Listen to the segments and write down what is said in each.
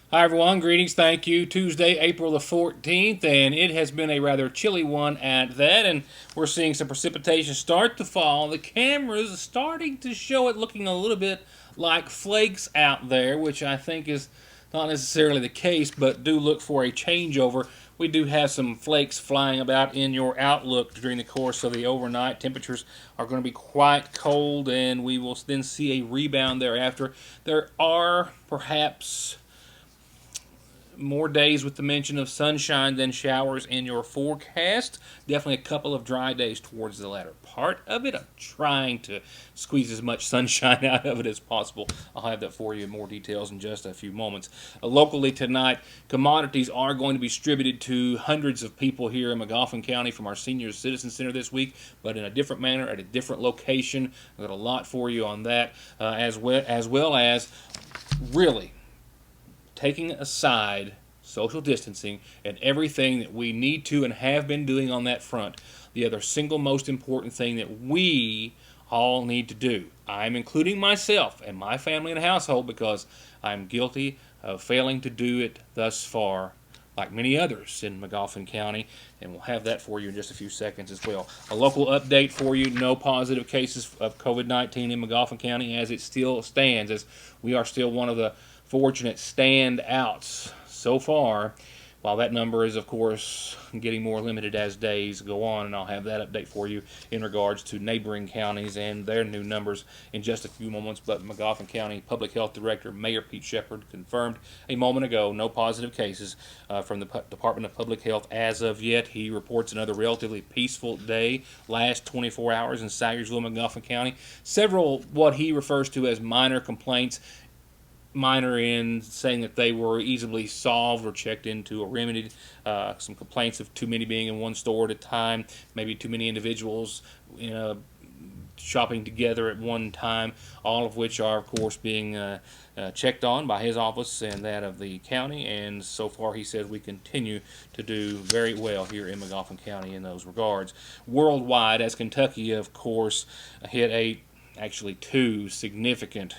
Hi everyone, greetings, thank you. Tuesday, April the 14th, and it has been a rather chilly one at that, and we're seeing some precipitation start to fall. The camera's are starting to show it looking a little bit like flakes out there, which I think is not necessarily the case, but do look for a changeover. We do have some flakes flying about in your outlook during the course of the overnight. Temperatures are going to be quite cold, and we will then see a rebound thereafter. There are perhaps more days with the mention of sunshine than showers in your forecast. Definitely a couple of dry days towards the latter part of it. I'm trying to squeeze as much sunshine out of it as possible. I'll have that for you in more details in just a few moments. Locally tonight, commodities are going to be distributed to hundreds of people here in McFarland County from our Senior Citizen Center this week, but in a different manner at a different location. I've got a lot for you on that, as well as really taking aside social distancing and everything that we need to and have been doing on that front, the other single most important thing that we all need to do. I'm including myself and my family and household because I'm guilty of failing to do it thus far, like many others in McFarland County, and we'll have that for you in just a few seconds as well. A local update for you: no positive cases of COVID-19 in McFarland County as it still stands, as we are still one of the fortunate standouts so far, while that number is, of course, getting more limited as days go on, and I'll have that update for you in regards to neighboring counties and their new numbers in just a few moments. But McFarland County Public Health Director Mayor Pete Shepard confirmed a moment ago no positive cases from the Department of Public Health as of yet. He reports another relatively peaceful day, last 24 hours in Sayersville, McFarland County. Several what he refers to as minor complaints, minor in saying that they were easily solved or checked into or remedied. Some complaints of too many being in one store at a time, maybe too many individuals shopping together at one time, all of which are, of course, being checked on by his office and that of the county. And so far, he says we continue to do very well here in McFarland County in those regards. Worldwide, as Kentucky, of course, hit actually two significant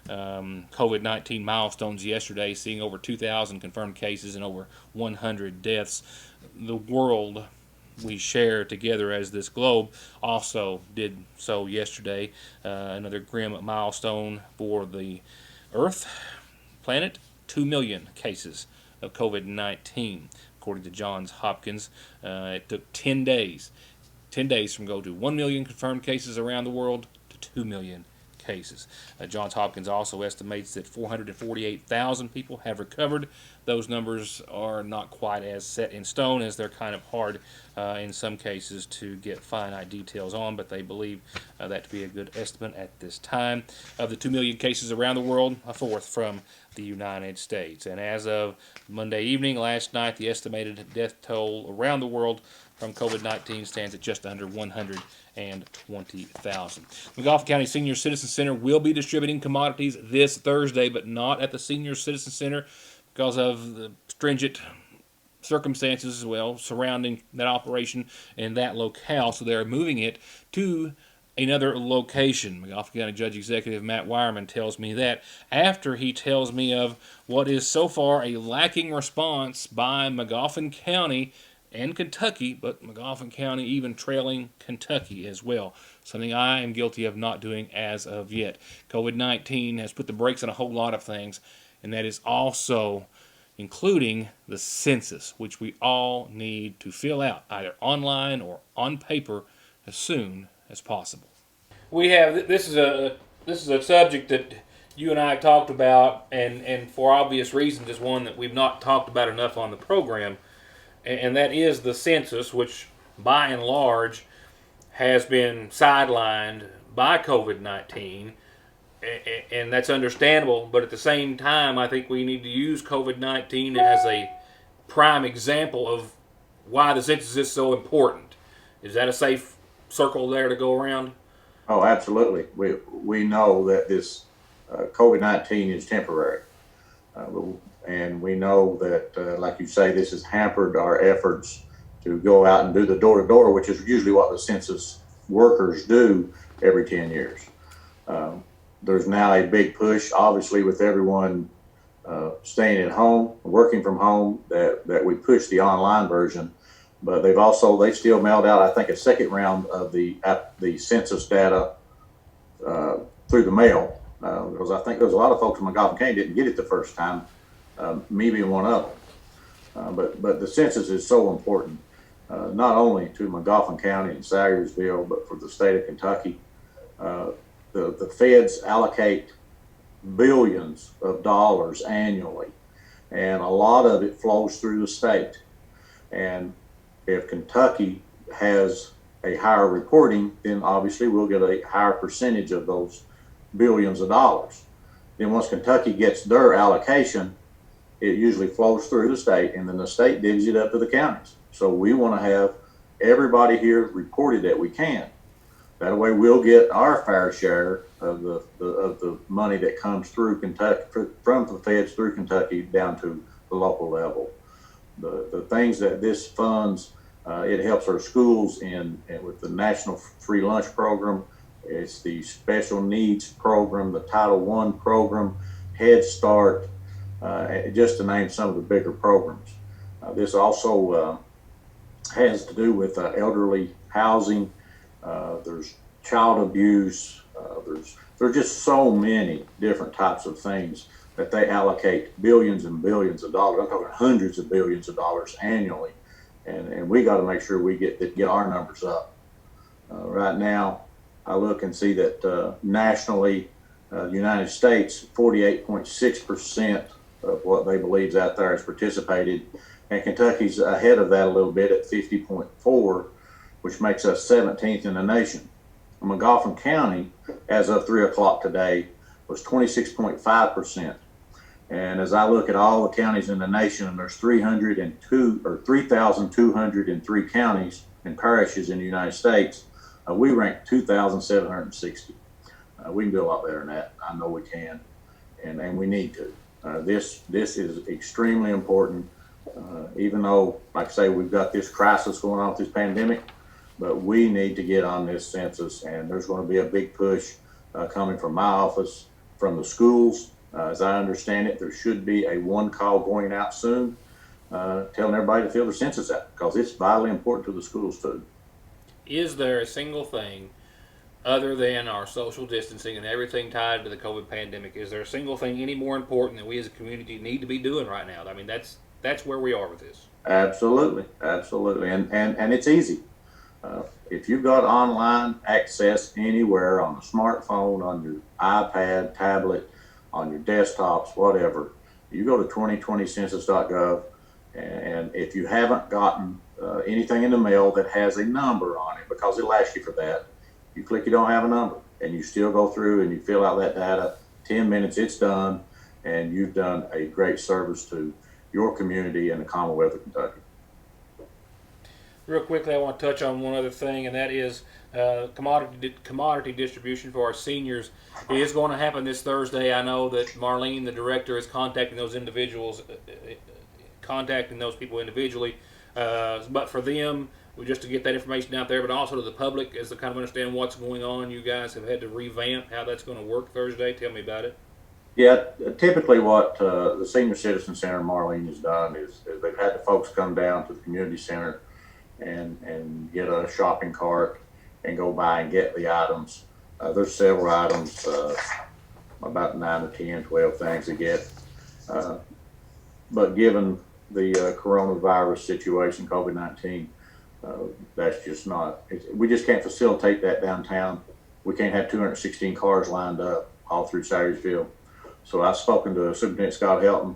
COVID-19 milestones yesterday, seeing over 2,000 confirmed cases and over 100 deaths. The world we share together as this globe also did so yesterday. Another grim milestone for the Earth, planet, 2 million cases of COVID-19, according to Johns Hopkins. It took 10 days from go to 1 million confirmed cases around the world to 2 million cases. Johns Hopkins also estimates that 448,000 people have recovered. Those numbers are not quite as set in stone, as they're kind of hard in some cases to get finite details on, but they believe that to be a good estimate at this time. Of the 2 million cases around the world, a fourth from the United States. And as of Monday evening, last night, the estimated death toll around the world from COVID-19 stands at just under 120,000. McFarland County Senior Citizen Center will be distributing commodities this Thursday, but not at the Senior Citizen Center because of the stringent circumstances as well surrounding that operation in that locale. So they're moving it to another location. McFarland County Judge Executive Matt Wireman tells me that after he tells me of what is so far a lacking response by McFarland County and Kentucky, but McFarland County even trailing Kentucky as well. Something I am guilty of not doing as of yet. COVID-19 has put the brakes on a whole lot of things, and that is also including the census, which we all need to fill out either online or on paper as soon as possible. We have this is a subject that you and I talked about, and for obvious reasons is one that we've not talked about enough on the program. And that is the census, which by and large has been sidelined by COVID-19, and that's understandable. But at the same time, I think we need to use COVID-19 as a prime example of why the census is so important. Is that a safe circle there to go around? Oh, absolutely. We know that this COVID-19 is temporary. And we know that, like you say, this has hampered our efforts to go out and do the door-to-door, which is usually what the census workers do every 10 years. There's now a big push, obviously, with everyone staying at home, working from home, that we push the online version. But they've still mailed out, I think, a second round of the census data through the mail, because I think there's a lot of folks in McGoffin County didn't get it the first time, me being one of them. But the census is so important, not only to McGoffin County and Sayersville, but for the state of Kentucky. The feds allocate billions of dollars annually, and a lot of it flows through the state. And if Kentucky has a higher reporting, then obviously we'll get a higher percentage of those billions of dollars. Then once Kentucky gets their allocation, it usually flows through the state, and then the state divvies it up to the counties. So we want to have everybody here reported that we can. That way we'll get our fair share of the money that comes through Kentucky, from the feds through Kentucky down to the local level. The things that this funds, it helps our schools with the National Free Lunch Program. It's the Special Needs Program, the Title I program, Head Start, just to name some of the bigger programs. This also has to do with elderly housing. There's child abuse. There are just so many different types of things that they allocate billions and billions of dollars. I'm talking hundreds of billions of dollars annually, and we got to make sure we get our numbers up. Right now, I look and see that nationally, the United States, 48.6% of what they believe is out there has participated, and Kentucky's ahead of that a little bit at 50.4%, which makes us 17th in the nation. McGoffin County, as of 3 o'clock today, was 26.5%. And as I look at all the counties in the nation, and there's 3,203 counties and parishes in the United States, we rank 2,760. We can do a lot better than that. I know we can, and we need to. This is extremely important, even though, like I say, we've got this crisis going on with this pandemic, but we need to get on this census, and there's going to be a big push coming from my office, from the schools. As I understand it, there should be a one call going out soon, telling everybody to fill their census out, because it's vitally important to the schools too. Is there a single thing, other than our social distancing and everything tied to the COVID pandemic, is there a single thing any more important that we as a community need to be doing right now? I mean, that's where we are with this. Absolutely, and it's easy. If you've got online access anywhere on a smartphone, on your iPad, tablet, on your desktops, whatever, you go to 2020census.gov, and if you haven't gotten anything in the mail that has a number on it, because it'll ask you for that, you click you don't have a number, and you still go through and you fill out that data. 10 minutes, it's done, and you've done a great service to your community and the Commonwealth of Kentucky. Real quickly, I want to touch on one other thing, and that is commodity distribution for our seniors. It is going to happen this Thursday. I know that Marlene, the director, is contacting those people individually. But for them, just to get that information out there, but also to the public, as to kind of understand what's going on. You guys have had to revamp how that's going to work Thursday. Tell me about it. Yeah, typically what the Senior Citizen Center, Marlene, has done is they've had the folks come down to the community center and get a shopping cart and go by and get the items. There's several items, about 9 to 10, 12 things to get. But given the coronavirus situation, COVID-19, that's just not, we just can't facilitate that downtown. We can't have 216 cars lined up all through Sayersville. So I've spoken to Superintendent Scott Helton,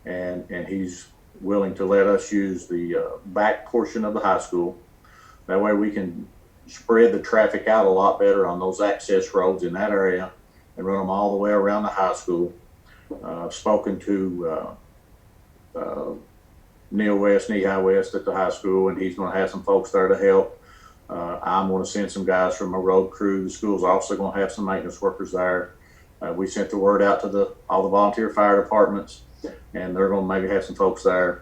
and he's willing to let us use the back portion of the high school. That way we can spread the traffic out a lot better on those access roads in that area and run them all the way around the high school. I've spoken to Neil West, Knee-High West at the high school, and he's going to have some folks there to help. I'm going to send some guys from my road crew. The school's also going to have some maintenance workers there. We sent the word out to all the volunteer fire departments, and they're going to maybe have some folks there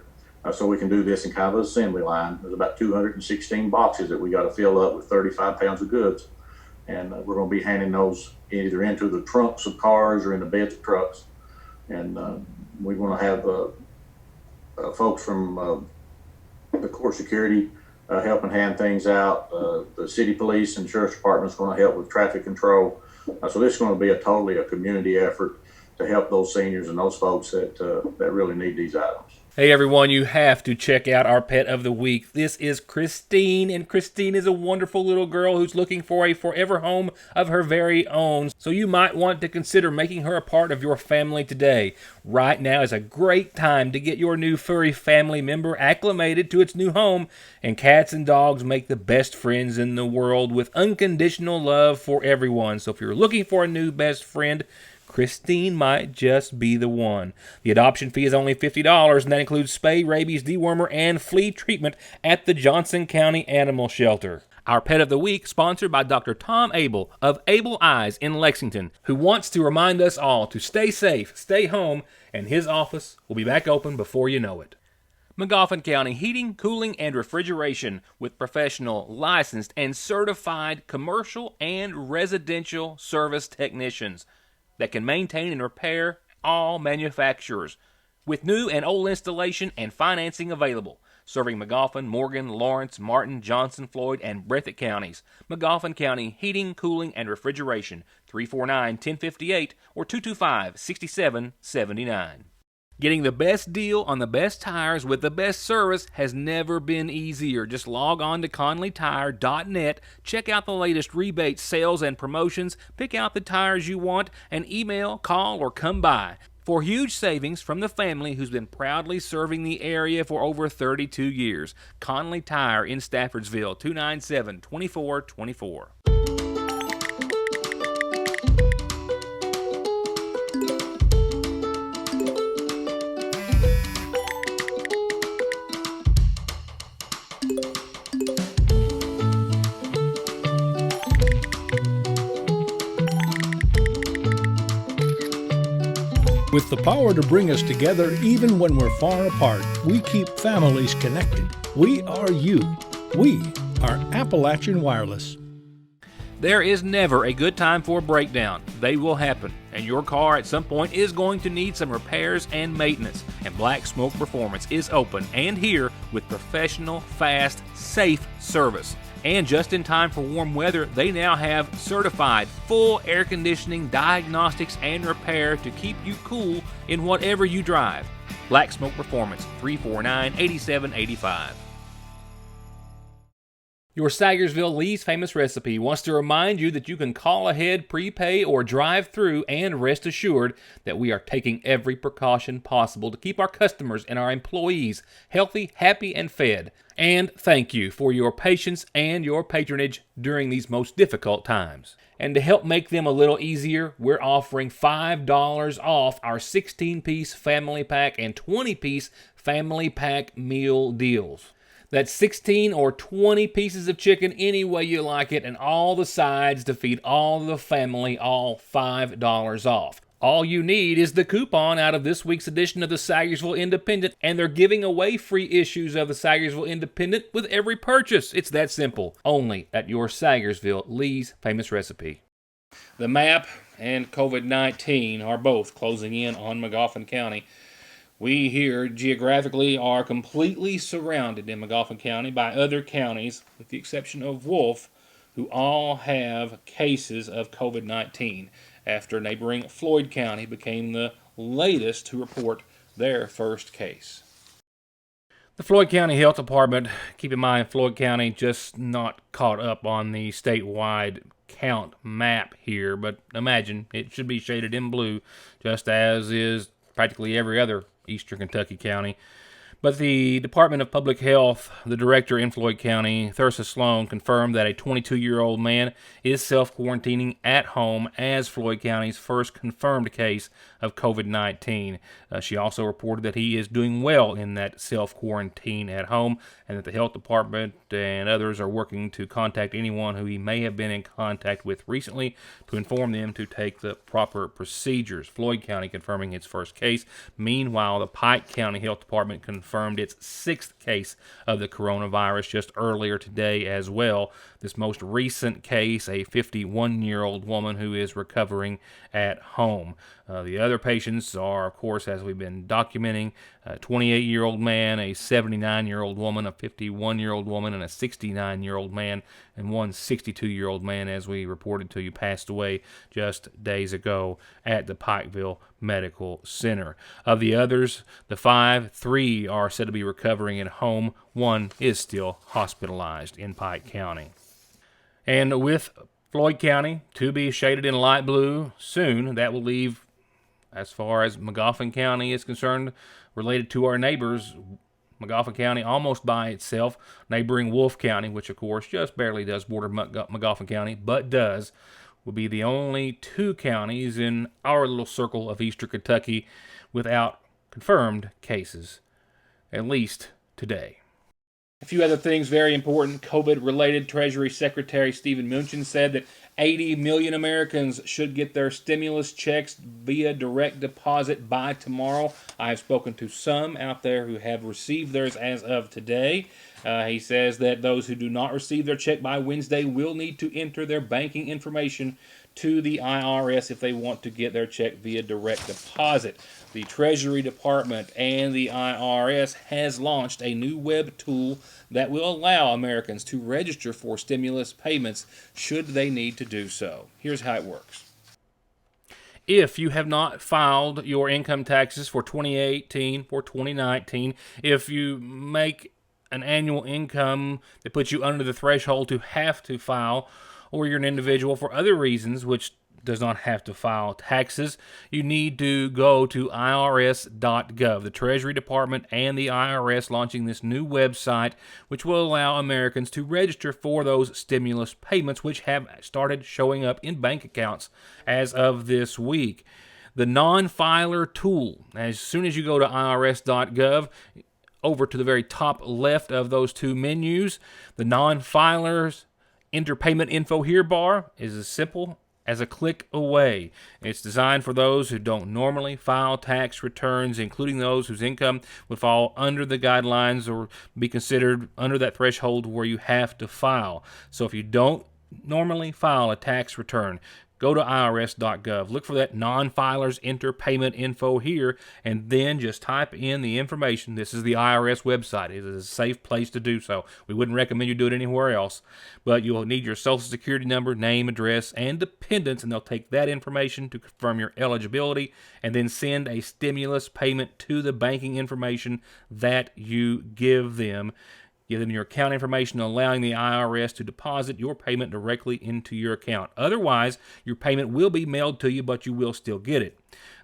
so we can do this in kind of an assembly line. There's about 216 boxes that we got to fill up with 35 pounds of goods, and we're going to be handing those either into the trunks of cars or in the beds of trucks. And we're going to have folks from the court security helping hand things out. The city police and sheriff's department is going to help with traffic control. So this is going to be totally a community effort to help those seniors and those folks that really need these items. Hey everyone, you have to check out our pet of the week. This is Christine, and Christine is a wonderful little girl who's looking for a forever home of her very own. So you might want to consider making her a part of your family today. Right now is a great time to get your new furry family member acclimated to its new home, and cats and dogs make the best friends in the world with unconditional love for everyone. So if you're looking for a new best friend, Christine might just be the one. The adoption fee is only $50, and that includes spay, rabies, dewormer, and flea treatment at the Johnson County Animal Shelter. Our pet of the week, sponsored by Dr. Tom Abel of Able Eyes in Lexington, who wants to remind us all to stay safe, stay home, and his office will be back open before you know it. McFarland County Heating, Cooling, and Refrigeration with professional, licensed, and certified commercial and residential service technicians that can maintain and repair all manufacturers, with new and old installation and financing available, serving McFarland, Morgan, Lawrence, Martin, Johnson, Floyd, and Breathitt counties. McFarland County Heating, Cooling, and Refrigeration, 349-1058 or 225-6779. Getting the best deal on the best tires with the best service has never been easier. Just log on to ConleyTire.net, check out the latest rebates, sales, and promotions, pick out the tires you want, and email, call, or come by for huge savings from the family who's been proudly serving the area for over 32 years. Conley Tire in Staffordsville, 297-2424. With the power to bring us together even when we're far apart, we keep families connected. We are you. We are Appalachian Wireless. There is never a good time for a breakdown. They will happen, and your car at some point is going to need some repairs and maintenance. And Black Smoke Performance is open and here with professional, fast, safe service. And just in time for warm weather, they now have certified full air conditioning, diagnostics, and repair to keep you cool in whatever you drive. Black Smoke Performance, 349-8785. Your Sagersville Lee's Famous Recipe wants to remind you that you can call ahead, prepay, or drive through, and rest assured that we are taking every precaution possible to keep our customers and our employees healthy, happy, and fed. And thank you for your patience and your patronage during these most difficult times. And to help make them a little easier, we're offering $5 off our 16-piece family pack and 20-piece family pack meal deals. That's 16 or 20 pieces of chicken any way you like it, and all the sides to feed all the family, all $5 off. All you need is the coupon out of this week's edition of the Sagersville Independent, and they're giving away free issues of the Sagersville Independent with every purchase. It's that simple. Only at your Sagersville Lee's Famous Recipe. The map and COVID-19 are both closing in on McFarland County. We here geographically are completely surrounded in McFarland County by other counties, with the exception of Wolfe, who all have cases of COVID-19 after neighboring Floyd County became the latest to report their first case. The Floyd County Health Department, keep in mind Floyd County just not caught up on the statewide count map here, but imagine it should be shaded in blue, just as is practically every other Eastern Kentucky county. But the Department of Public Health, the director in Floyd County, Thursa Sloan, confirmed that a 22-year-old man is self-quarantining at home as Floyd County's first confirmed case of COVID-19. She also reported that he is doing well in that self-quarantine at home, and that the health department and others are working to contact anyone who he may have been in contact with recently to inform them to take the proper procedures. Floyd County confirming its first case. Meanwhile, the Pike County Health Department confirmed confirmed its 6th case of the coronavirus just earlier today as well. This most recent case, a 51-year-old woman who is recovering at home. The other patients are, of course, as we've been documenting, a 28-year-old man, a 79-year-old woman, a 51-year-old woman, and a 69-year-old man, and one 62-year-old man, as we reported to you, passed away just days ago at the Pikeville Medical Center. Of the others, the 3 are said to be recovering at home. 1 is still hospitalized in Pike County. And with Floyd County to be shaded in light blue soon, that will leave, as far as Magoffin County is concerned, related to our neighbors, Magoffin County almost by itself, neighboring Wolfe County, which of course just barely does border Magoffin County, but does, will be the only 2 counties in our little circle of eastern Kentucky without confirmed cases, at least today. A few other things very important, COVID-related. Treasury Secretary Stephen Mnuchin said that 80 million Americans should get their stimulus checks via direct deposit by tomorrow. I've spoken to some out there who have received theirs as of today. He says that those who do not receive their check by Wednesday will need to enter their banking information to the IRS if they want to get their check via direct deposit. The Treasury Department and the IRS has launched a new web tool that will allow Americans to register for stimulus payments should they need to do so. Here's how it works. If you have not filed your income taxes for 2018 or 2019, if you make an annual income that puts you under the threshold to have to file, or you're an individual for other reasons which does not have to file taxes, you need to go to irs.gov. The Treasury Department and the IRS launching this new website which will allow Americans to register for those stimulus payments which have started showing up in bank accounts as of this week. The NonFiler Tool, as soon as you go to irs.gov, over to the very top left of those 2 menus, the NonFilers Enter Payment Info Here bar is as simple as a click away. It's designed for those who don't normally file tax returns, including those whose income would fall under the guidelines or be considered under that threshold where you have to file. So if you don't normally file a tax return, go to irs.gov, look for that non-filers enter payment info here, and then just type in the information. This is the IRS website. It is a safe place to do so. We wouldn't recommend you do it anywhere else, but you'll need your social security number, name, address, and dependents, and they'll take that information to confirm your eligibility and then send a stimulus payment to the banking information that you give them. Give them your account information, allowing the IRS to deposit your payment directly into your account. Otherwise, your payment will be mailed to you, but you will still get it.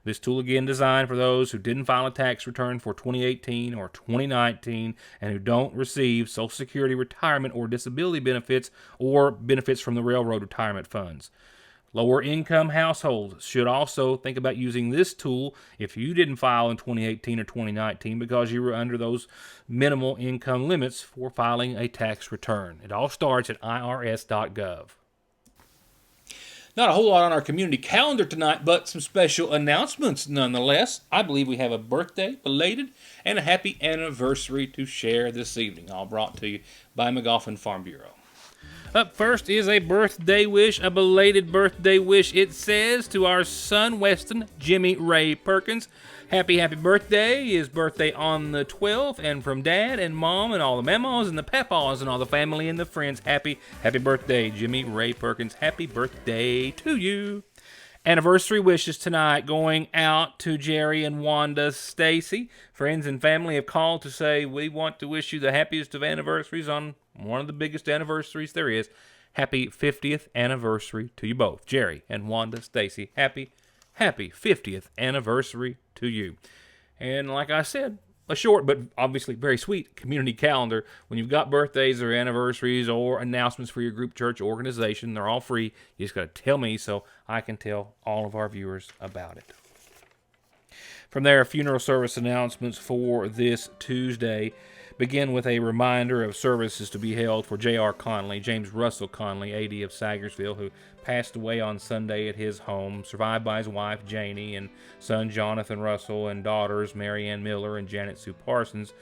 This tool, again, designed for those who didn't file a tax return for 2018 or 2019 and who don't receive Social Security retirement or disability benefits or benefits from the railroad retirement funds. Lower income households should also think about using this tool if you didn't file in 2018 or 2019 because you were under those minimal income limits for filing a tax return. It all starts at irs.gov. Not a whole lot on our community calendar tonight, but some special announcements nonetheless. I believe we have a birthday, belated, and a happy anniversary to share this evening, all brought to you by Magoffin Farm Bureau. Up first is a birthday wish, a belated birthday wish. It says to our son, Weston Jimmy Ray Perkins, happy birthday. His birthday on the 12th, and from Dad and Mom and all the mamas and the papas and all the family and the friends, happy birthday, Jimmy Ray Perkins. Happy birthday to you. Anniversary wishes tonight going out to Jerry and Wanda Stacy. Friends and family have called to say we want to wish you the happiest of anniversaries on one of the biggest anniversaries there is. Happy 50th anniversary to you both, Jerry and Wanda Stacy. Happy 50th anniversary to you. And like I said, a short but obviously very sweet community calendar. When you've got birthdays or anniversaries or announcements for your group, church, organization, they're all free. You just got to tell me so I can tell all of our viewers about it. From there, funeral service announcements for this Tuesday. Begin with a reminder of services to be held for J.R. Conley, James Russell Conley, AD of Sagersville, who passed away on Sunday at his home, survived by his wife Janie and son Jonathan Russell and daughters Mary Ann Miller and Janet Sue Parsons,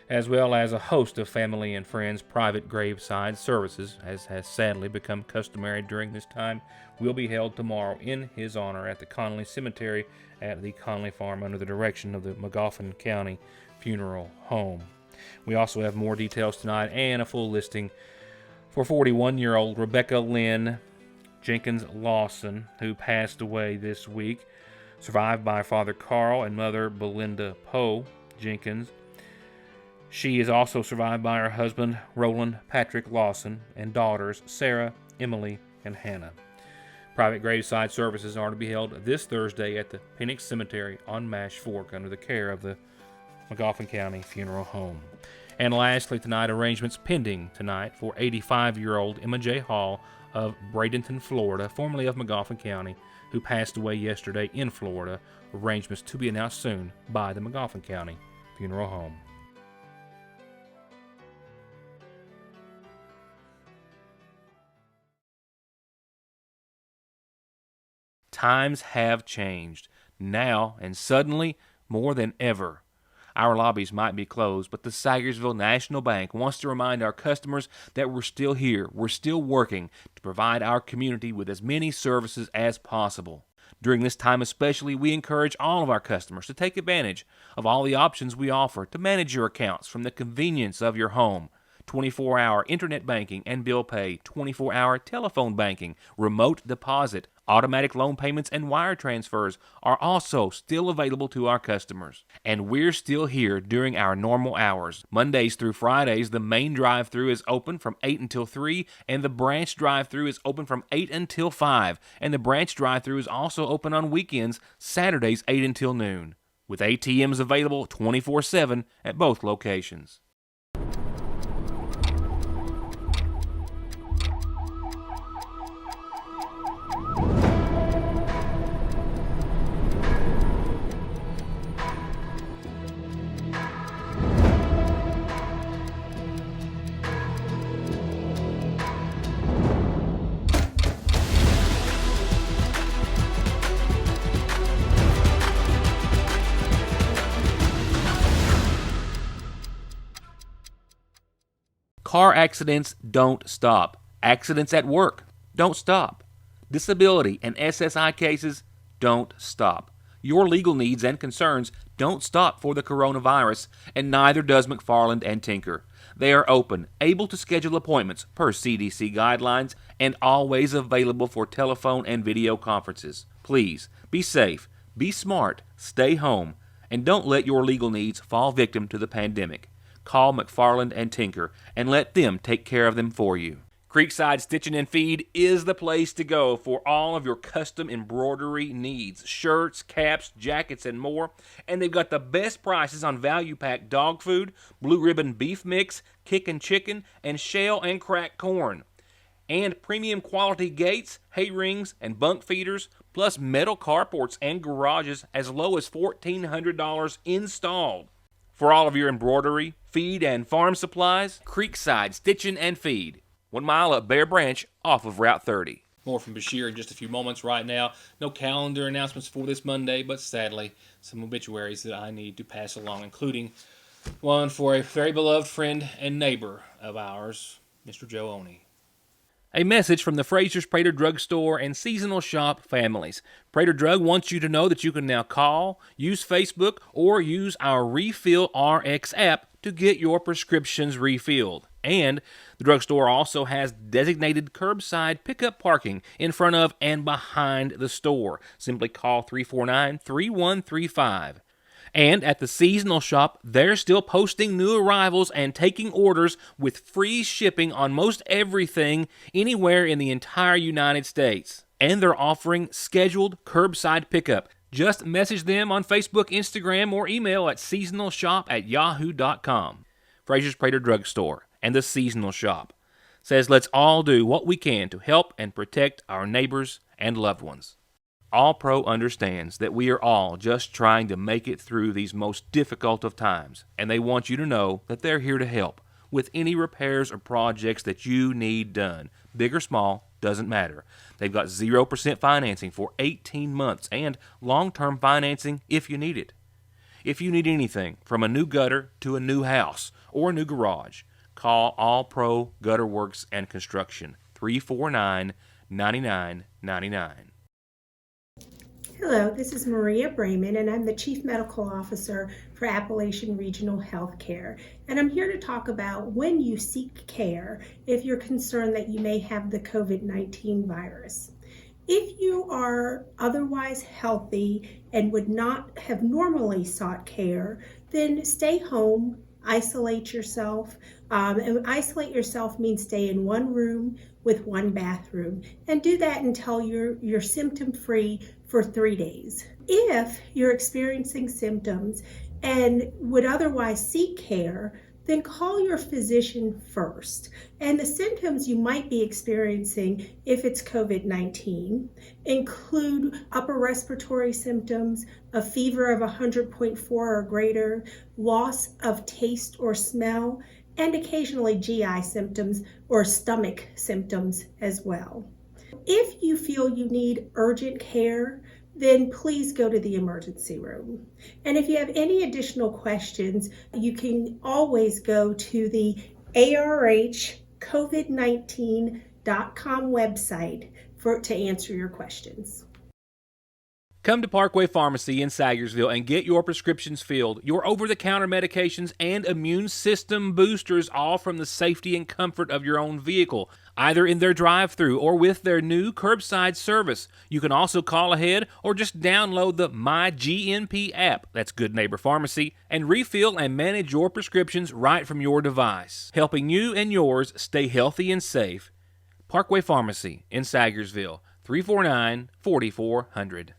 as well as a host of family and friends' private graveside services, as has sadly become customary during this time, will be held tomorrow in his honor at the Conley Cemetery at the Conley Farm under the direction of the McFarland County Funeral Home. We also have more details tonight and a full listing for 41-year-old Rebecca Lynn Jenkins Lawson, who passed away this week, survived by Father Carl and Mother Belinda Poe Jenkins. She is also survived by her husband, Roland Patrick Lawson, and daughters, Sarah, Emily, and Hannah. Private graveside services are to be held this Thursday at the Phoenix Cemetery on Mash Fork under the care of the McFarland County Funeral Home. And lastly tonight, arrangements pending tonight for 85-year-old Emma J. Hall of Bradenton, Florida, formerly of McFarland County, who passed away yesterday in Florida. Arrangements to be announced soon by the McFarland County Funeral Home. Times have changed, now and suddenly more than ever. Our lobbies might be closed, but the Sagersville National Bank wants to remind our customers that we're still here, we're still working to provide our community with as many services as possible. During this time especially, we encourage all of our customers to take advantage of all the options we offer to manage your accounts from the convenience of your home. 24-hour internet banking and bill pay, 24-hour telephone banking, remote deposit, automatic loan payments, and wire transfers are also still available to our customers. And we're still here during our normal hours. Mondays through Fridays, the main drive-thru is open from 8 until 3, and the branch drive-thru is open from 8 until 5. And the branch drive-thru is also open on weekends, Saturdays 8 until noon, with ATMs available 24/7 at both locations. Car accidents don't stop. Accidents at work don't stop. Disability and SSI cases don't stop. Your legal needs and concerns don't stop for the coronavirus, and neither does McFarland Tinker. They are open, able to schedule appointments per CDC guidelines, and always available for telephone and video conferences. Please, be safe, be smart, stay home, and don't let your legal needs fall victim to the pandemic. Call McFarland Tinker and let them take care of them for you. Creekside Stitching and Feed is the place to go for all of your custom embroidery needs. Shirts, caps, jackets, and more. And they've got the best prices on value-packed dog food, blue ribbon beef mix, kickin' chicken, and shell and cracked corn. And premium quality gates, hay rings, and bunk feeders, plus metal carports and garages as low as $1,400 installed. For all of your embroidery, feed, and farm supplies, Creekside Stitching and Feed, 1 mile up Bear Branch off of Route 30. More from Bashir in just a few moments. Right now, no calendar announcements for this Monday, but sadly, some obituaries that I need to pass along, including one for a very beloved friend and neighbor of ours, Mr. Joe Oney. A message from the Frasers Prater Drugstore and Seasonal Shop families. Prater Drug wants you to know that you can now call, use Facebook, or use our Refill RX app to get your prescriptions refilled. And the drugstore also has designated curbside pickup parking in front of and behind the store. Simply call 349-3135. And at the Seasonal Shop, they're still posting new arrivals and taking orders with free shipping on most everything anywhere in the entire United States. And they're offering scheduled curbside pickup. Just message them on Facebook, Instagram, or email at seasonalshop@yahoo.com. Frasers Prater Drugstore and the Seasonal Shop says let's all do what we can to help and protect our neighbors and loved ones. All Pro understands that we are all just trying to make it through these most difficult of times, and they want you to know that they're here to help with any repairs or projects that you need done. Big or small, doesn't matter. They've got 0% financing for 18 months and long-term financing if you need it. If you need anything from a new gutter to a new house or a new garage, call All Pro Gutter Works and Construction, 349-9999. Hello, this is Maria Brayman, and I'm the Chief Medical Officer for Appalachian Regional Healthcare. And I'm here to talk about when you seek care if you're concerned that you may have the COVID-19 virus. If you are otherwise healthy and would not have normally sought care, then stay home, isolate yourself. And isolate yourself means stay in one room with one bathroom, and do that until you're symptom-free for 3 days. If you're experiencing symptoms and would otherwise seek care, then call your physician first. And the symptoms you might be experiencing if it's COVID-19 include upper respiratory symptoms, a fever of 100.4 or greater, loss of taste or smell, and occasionally GI symptoms or stomach symptoms as well. If you feel you need urgent care, then please go to the emergency room. And if you have any additional questions, you can always go to the arhcovid19.com website to answer your questions. Come to Parkway Pharmacy in Sayersville and get your prescriptions filled, your over-the-counter medications, and immune system boosters, all from the safety and comfort of your own vehicle, either in their drive-thru or with their new curbside service. You can also call ahead or just download the MyGNP app, that's Good Neighbor Pharmacy, and refill and manage your prescriptions right from your device, helping you and yours stay healthy and safe. Parkway Pharmacy in Sayersville, 349-4400.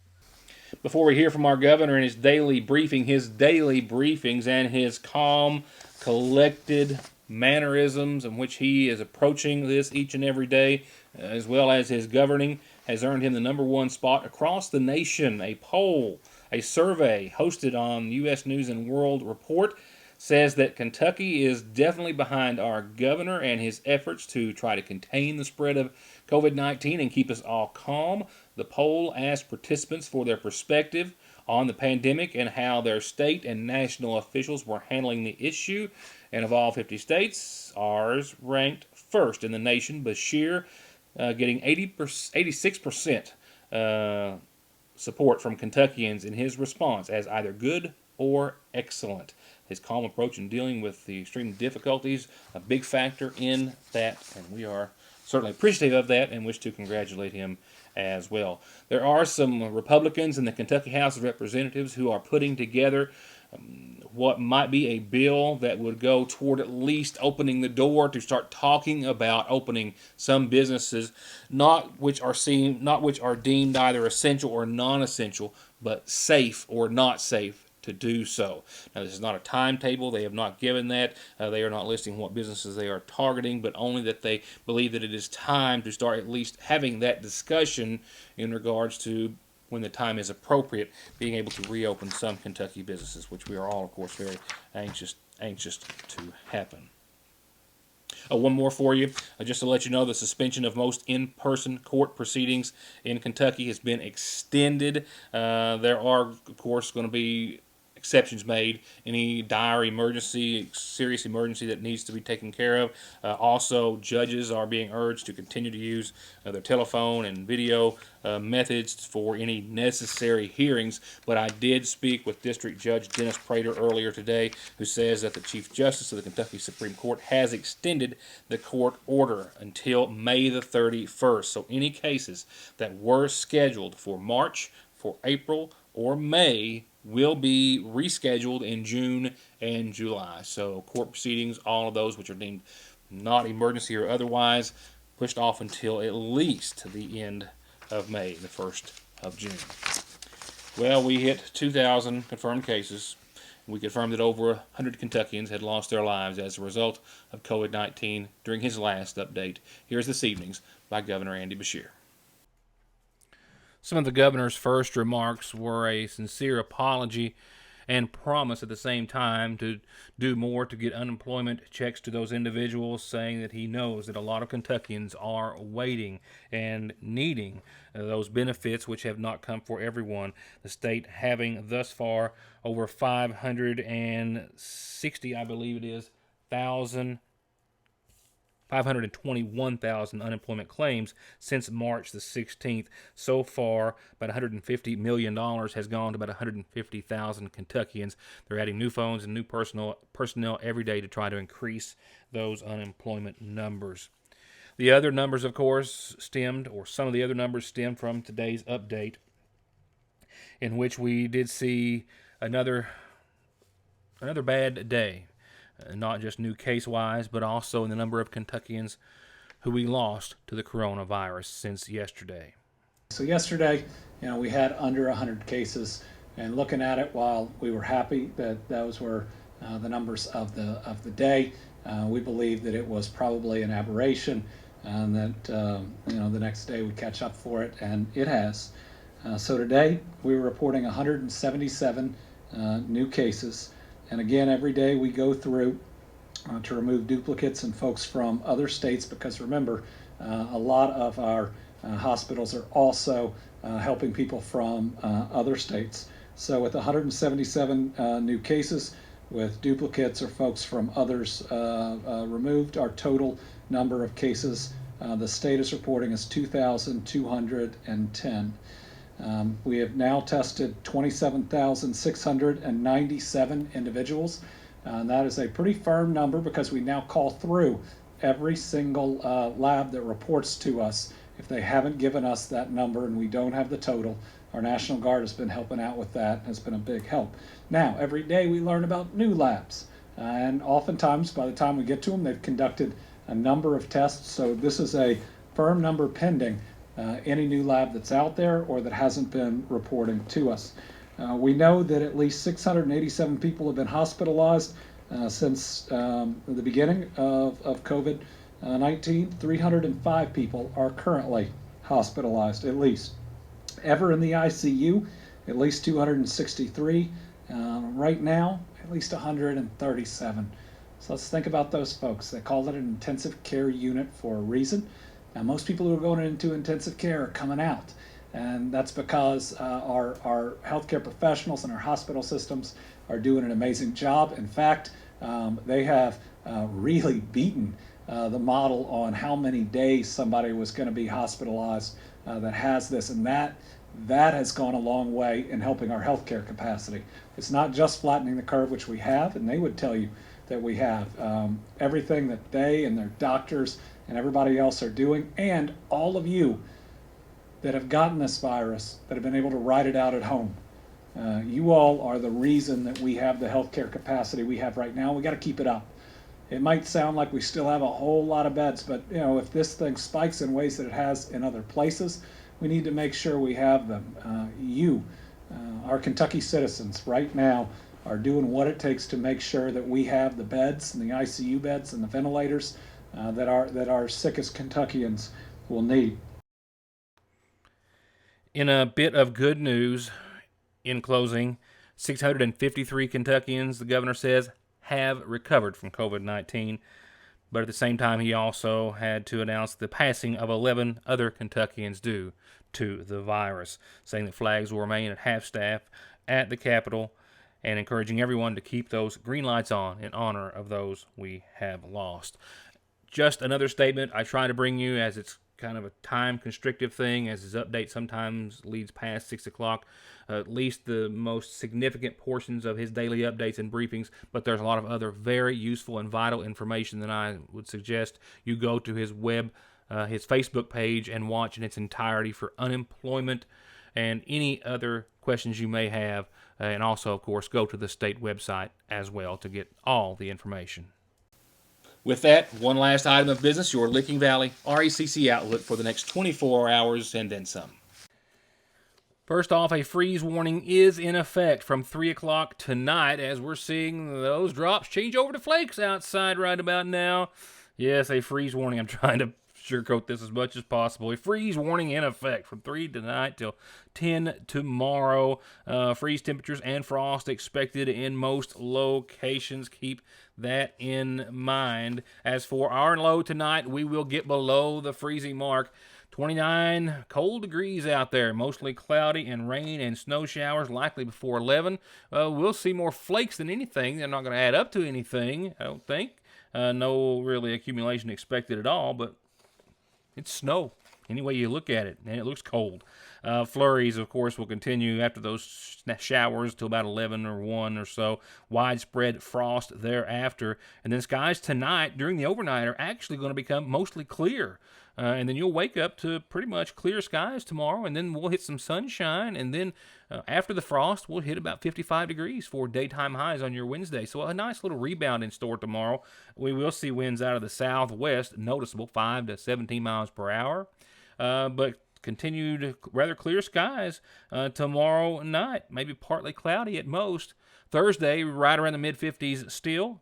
Before we hear from our governor and his daily briefings and his calm, collected mannerisms in which he is approaching this each and every day, as well as his governing, has earned him the #1 spot across the nation. A poll, a survey hosted on U.S. News and World Report says that Kentucky is definitely behind our governor and his efforts to try to contain the spread of COVID-19 and keep us all calm. The poll asked participants for their perspective on the pandemic and how their state and national officials were handling the issue. And of all 50 states, ours ranked first in the nation. Bashir getting 86% support from Kentuckians in his response as either good or excellent. His calm approach in dealing with the extreme difficulties, a big factor in that, and we are certainly appreciative of that and wish to congratulate him as well. There are some Republicans in the Kentucky House of Representatives who are putting together what might be a bill that would go toward at least opening the door to start talking about opening some businesses, not which are deemed either essential or non-essential, but safe or not safe to do so. Now, this is not a timetable. They have not given that. They are not listing what businesses they are targeting, but only that they believe that it is time to start at least having that discussion in regards to, when the time is appropriate, being able to reopen some Kentucky businesses, which we are all, of course, very anxious to happen. One more for you, just to let you know, the suspension of most in-person court proceedings in Kentucky has been extended. There are, of course, going to be exceptions made. Any dire emergency, serious emergency that needs to be taken care of. Also, judges are being urged to continue to use their telephone and video methods for any necessary hearings. But I did speak with District Judge Dennis Prater earlier today, who says that the Chief Justice of the Kentucky Supreme Court has extended the court order until May the 31st. So any cases that were scheduled for March, for April, or May will be rescheduled in June and July. So court proceedings, all of those which are deemed not emergency or otherwise, pushed off until at least the end of May, the 1st of June. Well, we hit 2,000 confirmed cases. We confirmed that over 100 Kentuckians had lost their lives as a result of COVID-19 during his last update. Here's this evening's by Governor Andy Bashir. Some of the governor's first remarks were a sincere apology and promise at the same time to do more to get unemployment checks to those individuals, saying that he knows that a lot of Kentuckians are waiting and needing those benefits, which have not come for everyone. The state having thus far over 560, I believe it is, 521,000 unemployment claims since March the 16th. So far, about $150 million has gone to about 150,000 Kentuckians. They're adding new phones and new personnel every day to try to increase those unemployment numbers. The other numbers, of course, some of the other numbers stemmed from today's update, in which we did see another bad day. Not just new case-wise, but also in the number of Kentuckians who we lost to the coronavirus since yesterday. So yesterday, we had under 100 cases, and looking at it, while we were happy that those were the numbers of the day, we believe that it was probably an aberration, and that the next day we catch up for it, and it has. So today we were reporting 177 new cases. And again, every day we go through to remove duplicates and folks from other states, because remember, a lot of our hospitals are also helping people from other states. So with 177 new cases, with duplicates or folks from others removed, our total number of cases the state is reporting is 2,210. We have now tested 27,697 individuals, and that is a pretty firm number, because we now call through every single lab that reports to us. If they haven't given us that number and we don't have the total, our National Guard has been helping out with that, has been a big help. Now, every day we learn about new labs, and oftentimes by the time we get to them, they've conducted a number of tests, so this is a firm number pending any new lab that's out there or that hasn't been reporting to us. We know that at least 687 people have been hospitalized since the beginning of COVID-19. 305 people are currently hospitalized, at least. Ever in the ICU, at least 263. Right now, at least 137. So let's think about those folks. They call it an intensive care unit for a reason. Now, most people who are going into intensive care are coming out, and that's because our healthcare professionals and our hospital systems are doing an amazing job. In fact, they have really beaten the model on how many days somebody was going to be hospitalized that has this, and that has gone a long way in helping our healthcare capacity. It's not just flattening the curve, which we have, and they would tell you that we have. Everything that they and their doctors and everybody else are doing, and all of you that have gotten this virus, that have been able to ride it out at home. You all are the reason that we have the healthcare capacity we have right now. We got to keep it up. It might sound like we still have a whole lot of beds, but if this thing spikes in ways that it has in other places, we need to make sure we have them. Our Kentucky citizens right now are doing what it takes to make sure that we have the beds and the ICU beds and the ventilators that our sickest Kentuckians will need. In a bit of good news, in closing, 653 Kentuckians, the governor says, have recovered from COVID-19. But at the same time, he also had to announce the passing of 11 other Kentuckians due to the virus, saying that flags will remain at half-staff at the Capitol, and encouraging everyone to keep those green lights on in honor of those we have lost. Just another statement I try to bring you, as it's kind of a time-constrictive thing, as his update sometimes leads past 6 o'clock, at least the most significant portions of his daily updates and briefings, but there's a lot of other very useful and vital information that I would suggest you go to his his Facebook page and watch in its entirety for unemployment and any other questions you may have, and also, of course, go to the state website as well to get all the information. With that, one last item of business, your Licking Valley RECC outlook for the next 24 hours and then some. First off, a freeze warning is in effect from 3 o'clock tonight, as we're seeing those drops change over to flakes outside right about now. Yes, a freeze warning. I'm trying to sugarcoat this as much as possible. A freeze warning in effect from 3 tonight till 10 tomorrow. Freeze temperatures and frost expected in most locations. Keep that in mind. As for our low tonight, we will get below the freezing mark. 29 cold degrees out there, mostly cloudy and rain and snow showers likely before 11. We'll see more flakes than anything. They're not going to add up to anything, I don't think. No really accumulation expected at all, but it's snow any way you look at it, and it looks cold. Flurries, of course, will continue after those showers till about 11 or 1 or so. Widespread frost thereafter. And then skies tonight during the overnight are actually going to become mostly clear. And then you'll wake up to pretty much clear skies tomorrow, and then we'll hit some sunshine, and then after the frost, we'll hit about 55 degrees for daytime highs on your Wednesday. So a nice little rebound in store tomorrow. We will see winds out of the southwest, noticeable 5 to 17 miles per hour. But continued rather clear skies tomorrow night, maybe partly cloudy at most. Thursday, right around the mid-50s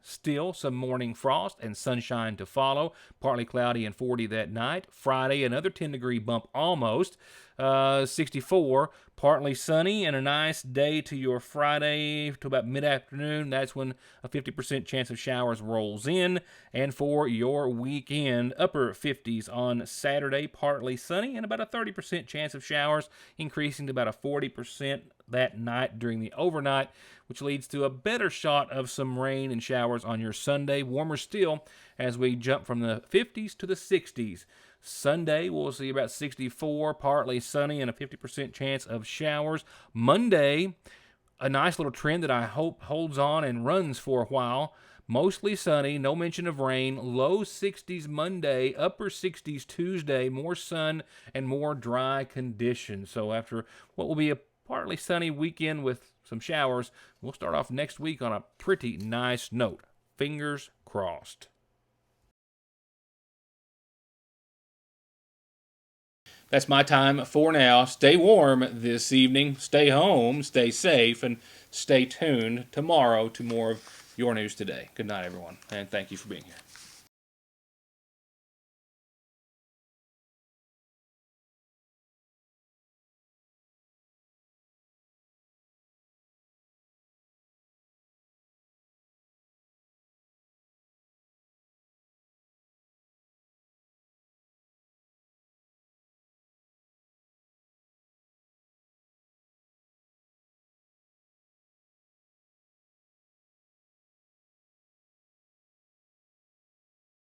still some morning frost and sunshine to follow, partly cloudy and 40 that night. Friday, another 10-degree bump almost, 64, partly sunny, and a nice day to your Friday to about mid-afternoon. That's when a 50% chance of showers rolls in. And for your weekend, upper 50s on Saturday, partly sunny, and about a 30% chance of showers, increasing to about a 40% that night during the overnight, which leads to a better shot of some rain and showers on your Sunday. Warmer still as we jump from the 50s to the 60s. Sunday, we'll see about 64, partly sunny, and a 50% chance of showers. Monday, a nice little trend that I hope holds on and runs for a while. Mostly sunny, no mention of rain, low 60s Monday, upper 60s Tuesday, more sun and more dry conditions. So after what will be a partly sunny weekend with some showers, we'll start off next week on a pretty nice note. Fingers crossed. That's my time for now. Stay warm this evening, stay home, stay safe, and stay tuned tomorrow to more of Your News Today. Good night, everyone, and thank you for being here.